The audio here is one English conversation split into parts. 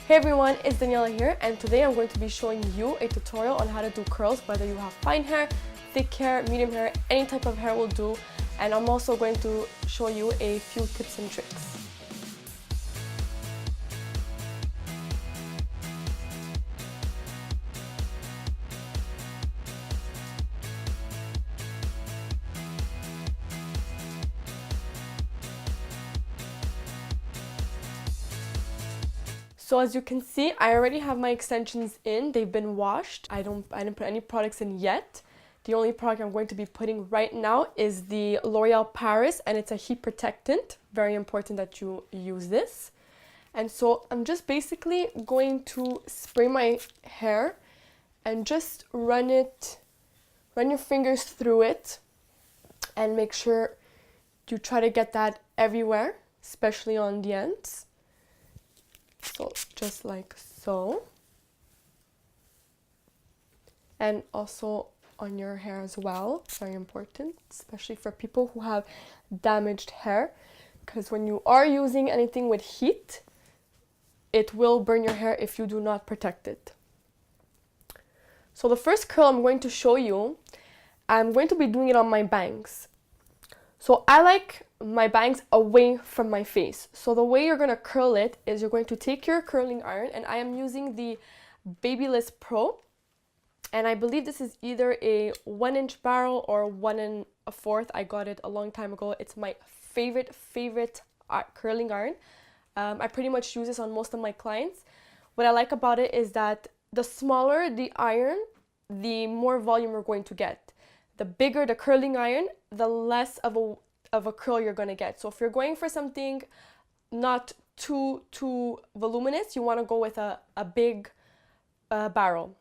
Hey everyone, it's Daniela here, and today I'm going to be showing you a tutorial on how to do curls, whether you have fine hair, thick hair, medium hair, any type of hair will do. And I'm also going to show you a few tips and tricks. So as you can see, I already have my extensions in. They've been washed. I didn't put any products in yet. The only product I'm going to be putting right now is the L'Oreal Paris, and it's a heat protectant. Very important that you use this. And so I'm just basically going to spray my hair and just run your fingers through it and make sure you try to get that everywhere, especially on the ends. So just like so, and also on your hair as well, very important, especially for people who have damaged hair, because when you are using anything with heat, it will burn your hair if you do not protect it. So the first curl I'm going to show you, I'm going to be doing it on my bangs. So I like my bangs away from my face. So the way you're going to curl it is you're going to take your curling iron, and I am using the Babyliss Pro. And I believe this is either a 1-inch barrel or 1 1/4. I got it a long time ago. It's my favorite curling iron. I pretty much use this on most of my clients. What I like about it is that the smaller the iron, the more volume you're going to get. The bigger the curling iron, the less of a curl you're going to get. So if you're going for something not too voluminous, you want to go with a big barrel.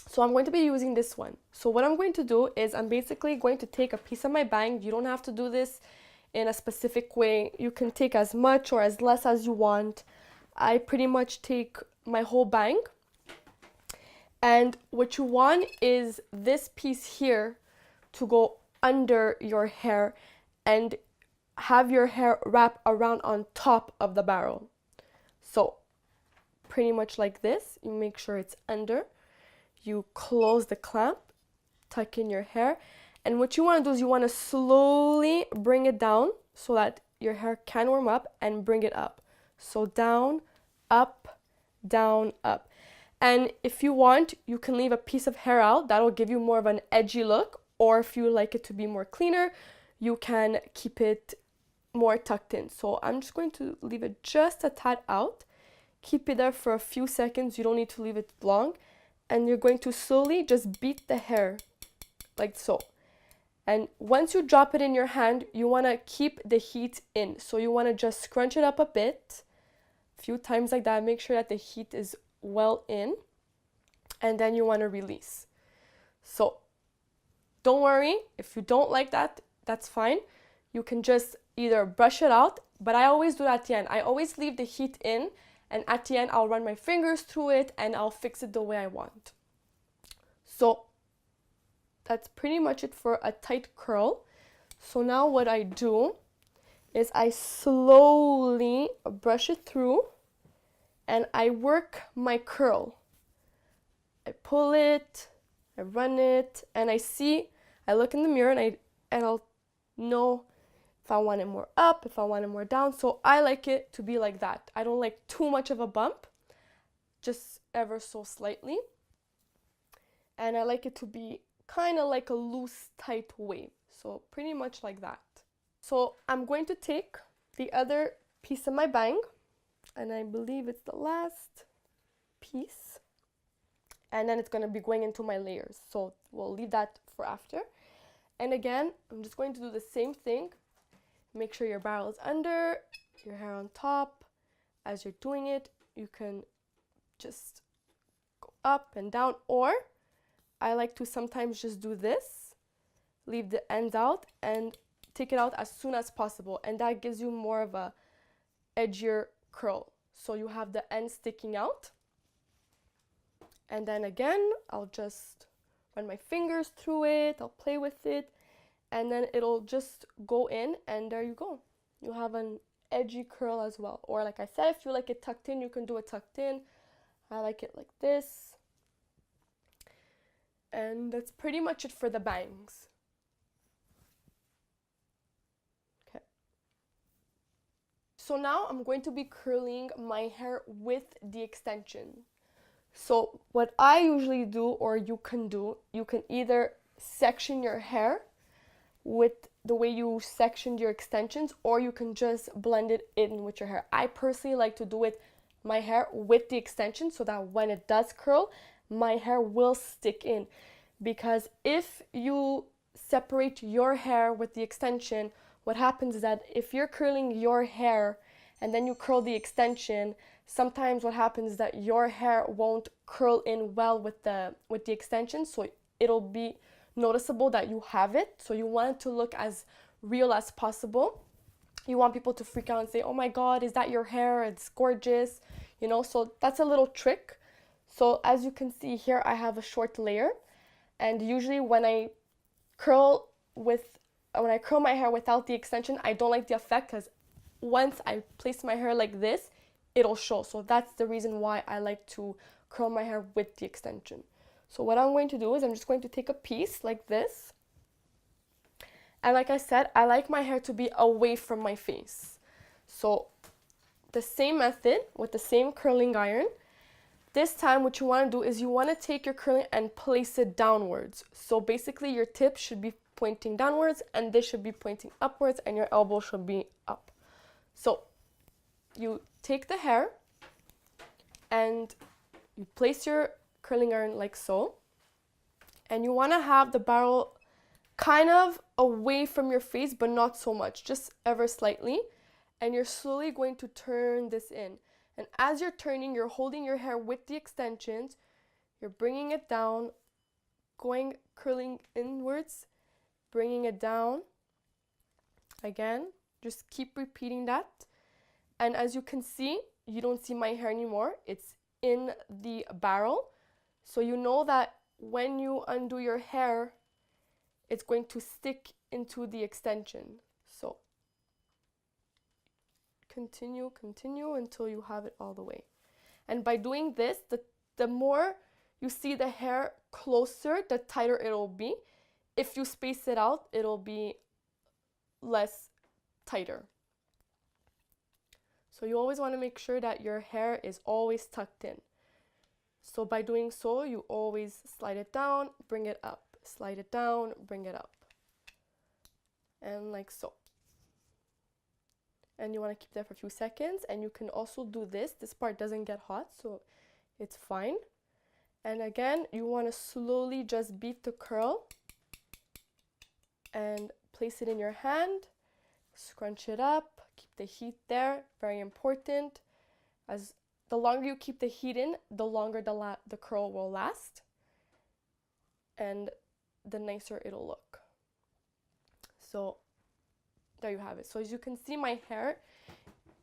So I'm going to be using this one. So what I'm going to do is I'm basically going to take a piece of my bang. You don't have to do this in a specific way. You can take as much or as less as you want. I pretty much take my whole bang. And what you want is this piece here to go under your hair and have your hair wrap around on top of the barrel. So pretty much like this. You make sure it's under. You close the clamp, tuck in your hair, and what you want to do is you want to slowly bring it down so that your hair can warm up, and bring it up. So down, up, down, up. And if you want, you can leave a piece of hair out. That'll give you more of an edgy look. Or if you like it to be more cleaner, you can keep it more tucked in. So I'm just going to leave it just a tad out. Keep it there for a few seconds. You don't need to leave it long. And you're going to slowly just beat the hair like so. And once you drop it in your hand, you want to keep the heat in. So you want to just scrunch it up a bit, a few times like that. Make sure that the heat is well in. And then you want to release. So don't worry, if you don't like that, that's fine. You can just either brush it out, but I always do that at the end. I always leave the heat in, and at the end I'll run my fingers through it and I'll fix it the way I want. So that's pretty much it for a tight curl. So now what I do is I slowly brush it through and I work my curl. I pull it, I run it, and I look in the mirror and I'll know if I want it more up, if I want it more down. So I like it to be like that. I don't like too much of a bump, just ever so slightly. And I like it to be kind of like a loose, tight wave. So pretty much like that. So I'm going to take the other piece of my bang, and I believe it's the last piece. And then it's going to be going into my layers. So we'll leave that for after. And again, I'm just going to do the same thing. Make sure your barrel is under, your hair on top. As you're doing it, you can just go up and down, or I like to sometimes just do this, leave the ends out and take it out as soon as possible. And that gives you more of a edgier curl. So you have the end sticking out. And then again, I'll just run my fingers through it, I'll play with it, and then it'll just go in, and there you go. You have an edgy curl as well. Or like I said, if you like it tucked in, you can do it tucked in. I like it like this. And that's pretty much it for the bangs. Okay. So now I'm going to be curling my hair with the extension. So what I usually do, or you can do, you can either section your hair with the way you sectioned your extensions, or you can just blend it in with your hair. I personally like to do it my hair with the extension so that when it does curl, my hair will stick in. Because if you separate your hair with the extension, what happens is that if you're curling your hair and then you curl the extension, sometimes what happens is that your hair won't curl in well with the extension, so it'll be noticeable that you have it. So you want it to look as real as possible. You want people to freak out and say, oh my god, is that your hair? It's gorgeous, you know. So that's a little trick. So as you can see here, I have a short layer, and usually when I curl my hair without the extension, I don't like the effect, because once I place my hair like this, it'll show. So that's the reason why I like to curl my hair with the extension. So what I'm going to do is I'm just going to take a piece like this. And like I said, I like my hair to be away from my face. So the same method with the same curling iron. This time what you want to do is you want to take your curling and place it downwards. So basically your tip should be pointing downwards and this should be pointing upwards and your elbow should be up. So you take the hair and you place your curling iron like so, and you want to have the barrel kind of away from your face, but not so much, just ever slightly. And you're slowly going to turn this in. And as you're turning, you're holding your hair with the extensions, you're bringing it down, curling inwards, bringing it down. Again, just keep repeating that. And as you can see, you don't see my hair anymore. It's in the barrel. So you know that when you undo your hair, it's going to stick into the extension. So continue until you have it all the way. And by doing this, the more you see the hair closer, the tighter it'll be. If you space it out, it'll be less tighter. So you always want to make sure that your hair is always tucked in. So by doing so, you always slide it down, bring it up, slide it down, bring it up. And like so. And you want to keep that for a few seconds. And you can also do this. This part doesn't get hot, so it's fine. And again, you want to slowly just beat the curl and place it in your hand. Scrunch it up, keep the heat there, very important. As the longer you keep the heat in, the longer the curl will last and the nicer it'll look. So there you have it. So as you can see, my hair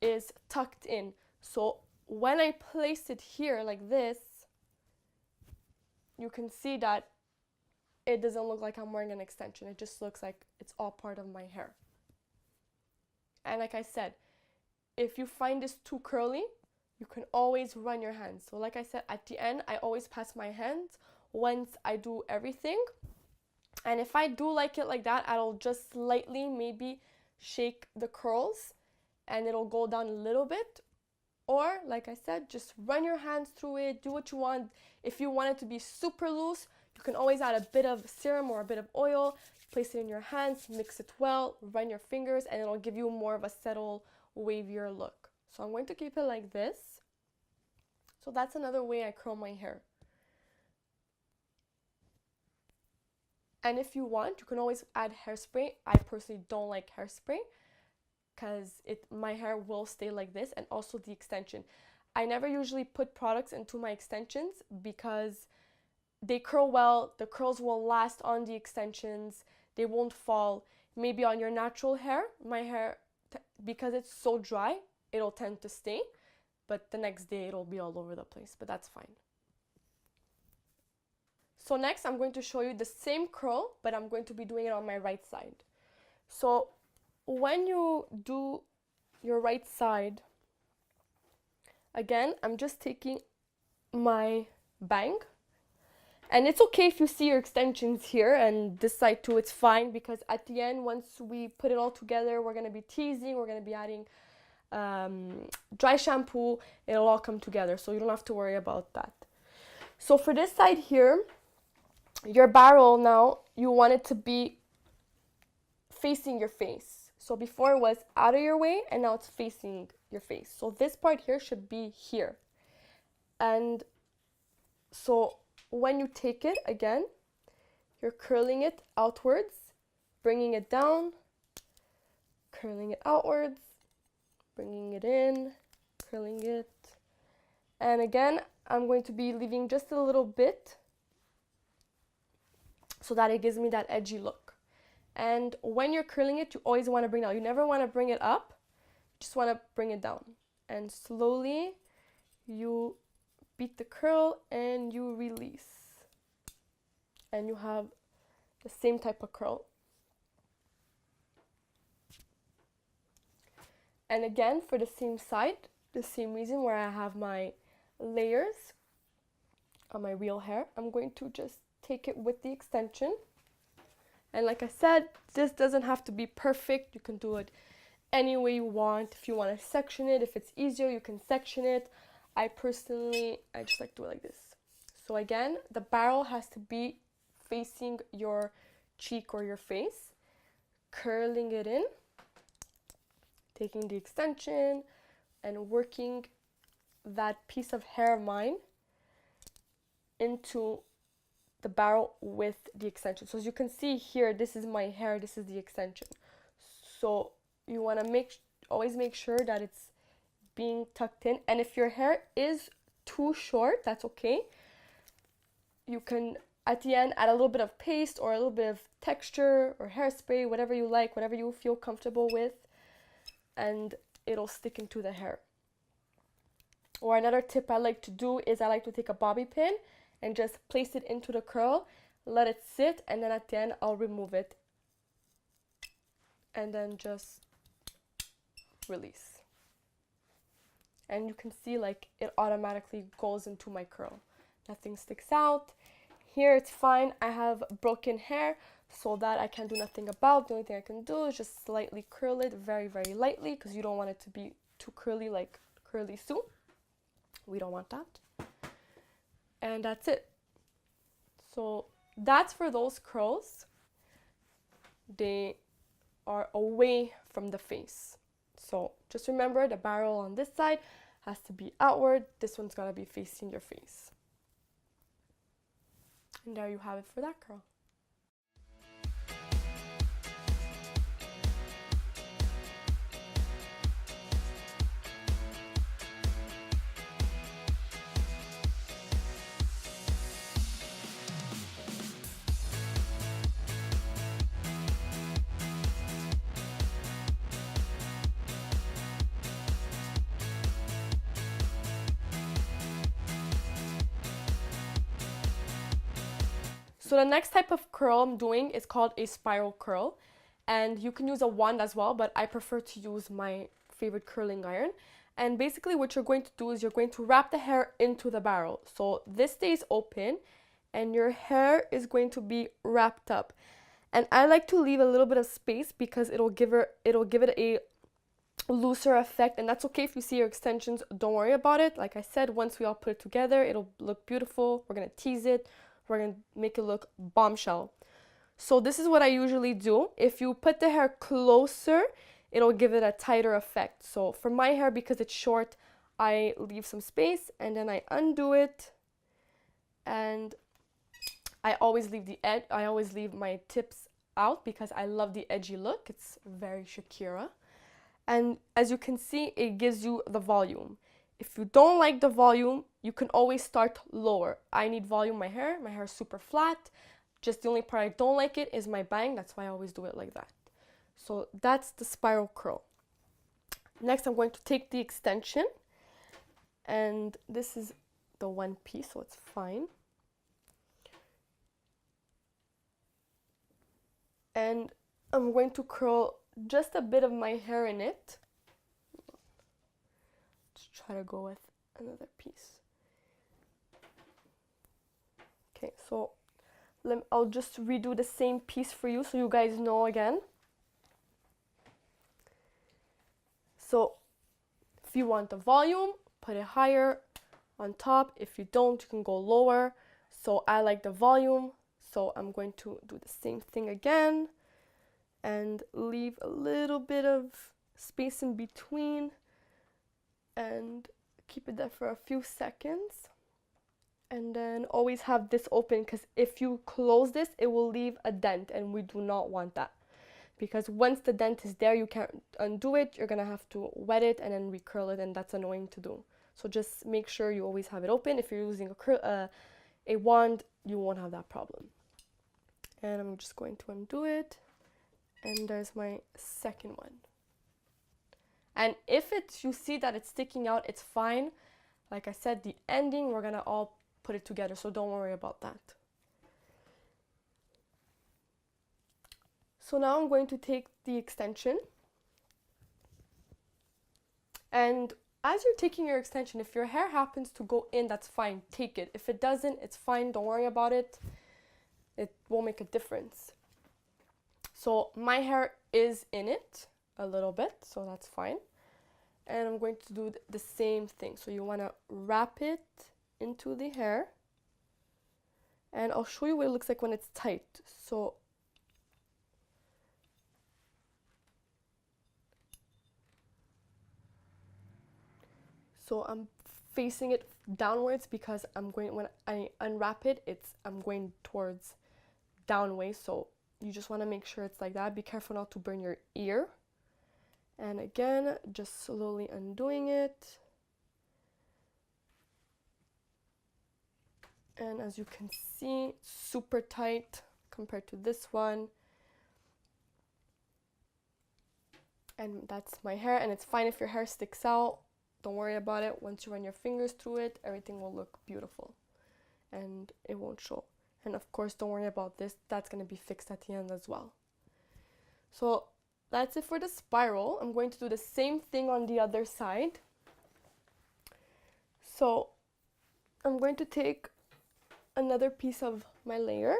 is tucked in. So when I place it here like this, you can see that it doesn't look like I'm wearing an extension. It just looks like it's all part of my hair. And like I said, if you find this too curly, you can always run your hands. So like I said, at the end, I always pass my hands once I do everything. And if I do like it like that, I'll just slightly maybe shake the curls and it'll go down a little bit. Or like I said, just run your hands through it, do what you want. If you want it to be super loose, you can always add a bit of serum or a bit of oil, place it in your hands, mix it well, run your fingers, and it'll give you more of a settled, wavier look. So I'm going to keep it like this. So that's another way I curl my hair. And if you want, you can always add hairspray. I personally don't like hairspray because my hair will stay like this, and also the extension. I never usually put products into my extensions because they curl well, the curls will last on the extensions, they won't fall. Maybe on your natural hair, my hair, because it's so dry, it'll tend to stay, but the next day it'll be all over the place, but that's fine. So next I'm going to show you the same curl, but I'm going to be doing it on my right side. So when you do your right side, again, I'm just taking my bang. And it's okay if you see your extensions here, and this side too, it's fine, because at the end, once we put it all together, we're going to be teasing, we're going to be adding dry shampoo, it'll all come together, so you don't have to worry about that. So for this side here, your barrel now, you want it to be facing your face. So before it was out of your way, and now it's facing your face. So this part here should be here. And so when you take it, again, you're curling it outwards, bringing it down, curling it outwards, bringing it in, curling it. And again, I'm going to be leaving just a little bit so that it gives me that edgy look. And when you're curling it, you always want to bring it down. You never want to bring it up, you just want to bring it down. And slowly you beat the curl and you release. And you have the same type of curl. And again, for the same side, the same reason where I have my layers on my real hair, I'm going to just take it with the extension. And like I said, this doesn't have to be perfect. You can do it any way you want. If you want to section it, if it's easier, you can section it. I just like to do it like this. So again, the barrel has to be facing your cheek or your face, curling it in, taking the extension and working that piece of hair of mine into the barrel with the extension. So as you can see here, this is my hair, this is the extension. So you want to always make sure that it's being tucked in. And if your hair is too short, that's okay. You can at the end add a little bit of paste or a little bit of texture or hairspray, whatever you like, whatever you feel comfortable with, and it'll stick into the hair. Or another tip I like to do is I like to take a bobby pin and just place it into the curl, let it sit, and then at the end I'll remove it and then just release. And you can see like it automatically goes into my curl. Nothing sticks out. Here it's fine. I have broken hair, so that I can do nothing about. The only thing I can do is just slightly curl it very, very lightly, because you don't want it to be too curly like Curly Sue. We don't want that. And that's it. So that's for those curls. They are away from the face. So just remember, the barrel on this side has to be outward. This one's gotta be facing your face. And there you have it for that curl. So the next type of curl I'm doing is called a spiral curl, and you can use a wand as well, but I prefer to use my favorite curling iron. And basically what you're going to do is you're going to wrap the hair into the barrel. So this stays open and your hair is going to be wrapped up. And I like to leave a little bit of space because it'll give it a looser effect, and that's okay if you see your extensions. Don't worry about it. Like I said, once we all put it together, it'll look beautiful. We're going to tease it. We're going to make it look bombshell. So this is what I usually do. If you put the hair closer, it'll give it a tighter effect. So for my hair, because it's short, I leave some space and then I undo it. And I always leave the edge. I always leave my tips out because I love the edgy look. It's very Shakira. And as you can see, it gives you the volume. If you don't like the volume, you can always start lower. I need volume in my hair. My hair is super flat. Just the only part I don't like it is my bang. That's why I always do it like that. So that's the spiral curl. Next, I'm going to take the extension. And this is the one piece, so it's fine. And I'm going to curl just a bit of my hair in it. Let's try to go with another piece. Okay, so I'll just redo the same piece for you so you guys know again. So if you want the volume, put it higher on top. If you don't, you can go lower. So I like the volume, so I'm going to do the same thing again and leave a little bit of space in between and keep it there for a few seconds. And then always have this open, because if you close this, it will leave a dent, and we do not want that. Because once the dent is there, you can't undo it. You're gonna have to wet it and then recurl it, and that's annoying to do. So just make sure you always have it open. If you're using a wand, you won't have that problem. And I'm just going to undo it. And there's my second one. And if you see that it's sticking out, it's fine. Like I said, the ending, we're gonna all put it together, so don't worry about that. So now I'm going to take the extension. And as you're taking your extension, if your hair happens to go in, that's fine, take it. If it doesn't, it's fine, don't worry about it. It won't make a difference. So my hair is in it a little bit, so that's fine. And I'm going to do the same thing. So you want to wrap it into the hair. And I'll show you what it looks like when it's tight. So I'm facing it downwards because when I unwrap it, I'm going towards downways. So you just want to make sure it's like that. Be careful not to burn your ear. And again, just slowly undoing it. And as you can see, super tight compared to this one. And that's my hair, and it's fine if your hair sticks out. Don't worry about it. Once you run your fingers through it, everything will look beautiful and it won't show. And of course, don't worry about this. That's going to be fixed at the end as well. So that's it for the spiral. I'm going to do the same thing on the other side. So I'm going to take another piece of my layer.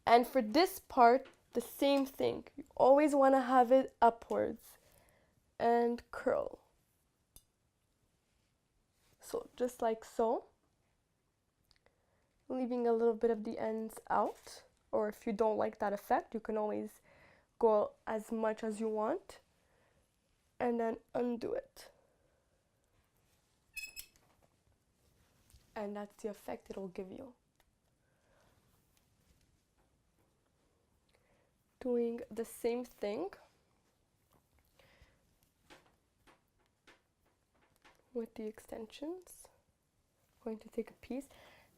And for this part, the same thing. You always want to have it upwards and curl. So just like so. Leaving a little bit of the ends out. Or if you don't like that effect, you can always go as much as you want. And then undo it. And that's the effect it'll give you. Doing the same thing with the extensions. I'm going to take a piece,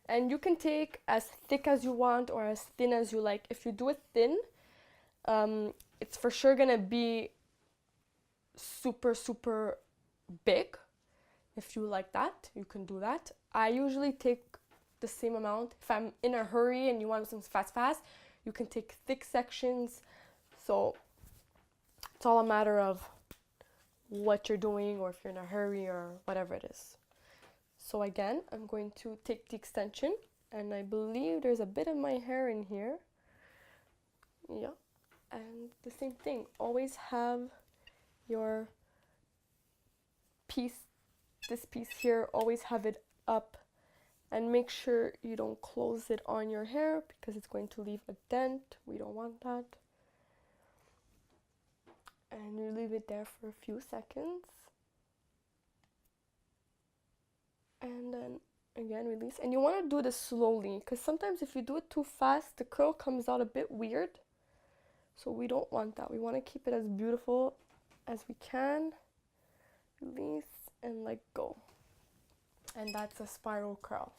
and you can take as thick as you want or as thin as you like. If you do it thin, it's for sure gonna be super big. If you like that, you can do that. I usually take the same amount. If I'm in a hurry and you want something fast, you can take thick sections. So it's all a matter of what you're doing, or if you're in a hurry or whatever it is. So again, I'm going to take the extension, and I believe there's a bit of my hair in here. Yeah, and the same thing. Always have your piece, this piece here, always have it up, and make sure you don't close it on your hair because it's going to leave a dent. We don't want that. And you leave it there for a few seconds. And then again, release. And you want to do this slowly, because sometimes if you do it too fast, the curl comes out a bit weird. So we don't want that. We want to keep it as beautiful as we can. Release and let go. And that's a spiral curl.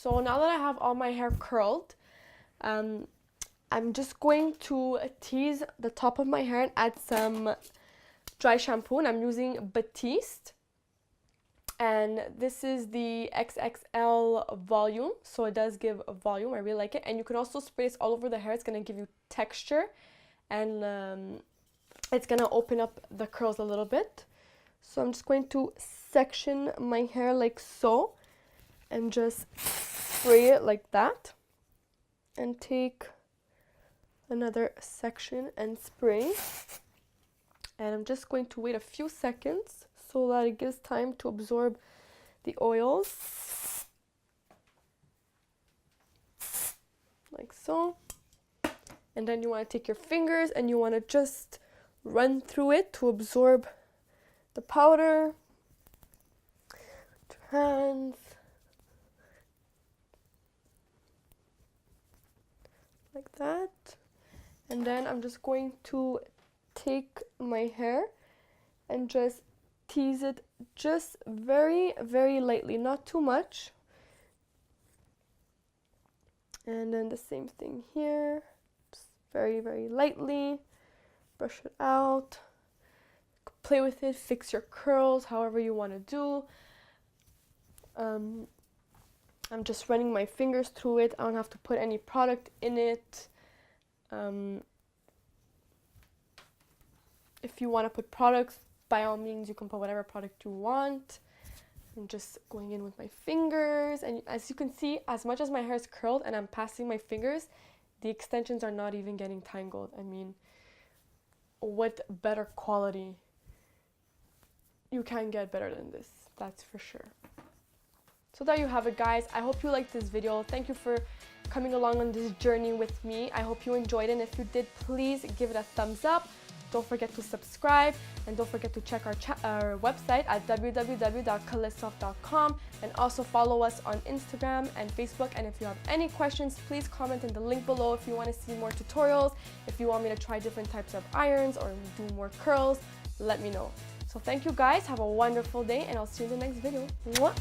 So now that I have all my hair curled, I'm just going to tease the top of my hair and add some dry shampoo, and I'm using Batiste. And this is the XXL volume, so it does give a volume. I really like it. And you can also spray this all over the hair. It's going to give you texture, and it's going to open up the curls a little bit. So I'm just going to section my hair like so, and just spray it like that, and take another section and spray. And I'm just going to wait a few seconds so that it gives time to absorb the oils, like so. And then you want to take your fingers and you want to just run through it to absorb the powder. Hands, like that. And then I'm just going to take my hair and just tease it just very, very lightly, not too much. And then the same thing here, just very, very lightly. Brush it out, play with it, fix your curls however you want to do. I'm just running my fingers through it. I don't have to put any product in it. If you want to put products, by all means, you can put whatever product you want. I'm just going in with my fingers, and as you can see, as much as my hair is curled and I'm passing my fingers, the extensions are not even getting tangled. I mean, what better quality? You can't get better than this, that's for sure. So there you have it, guys. I hope you liked this video. Thank you for coming along on this journey with me. I hope you enjoyed it, and if you did, please give it a thumbs up. Don't forget to subscribe, and don't forget to check our website at www.kylisstof.com, and also follow us on Instagram and Facebook. And if you have any questions, please comment in the link below. If you want to see more tutorials, if you want me to try different types of irons or do more curls, let me know. So thank you guys, have a wonderful day, and I'll see you in the next video. Mwah!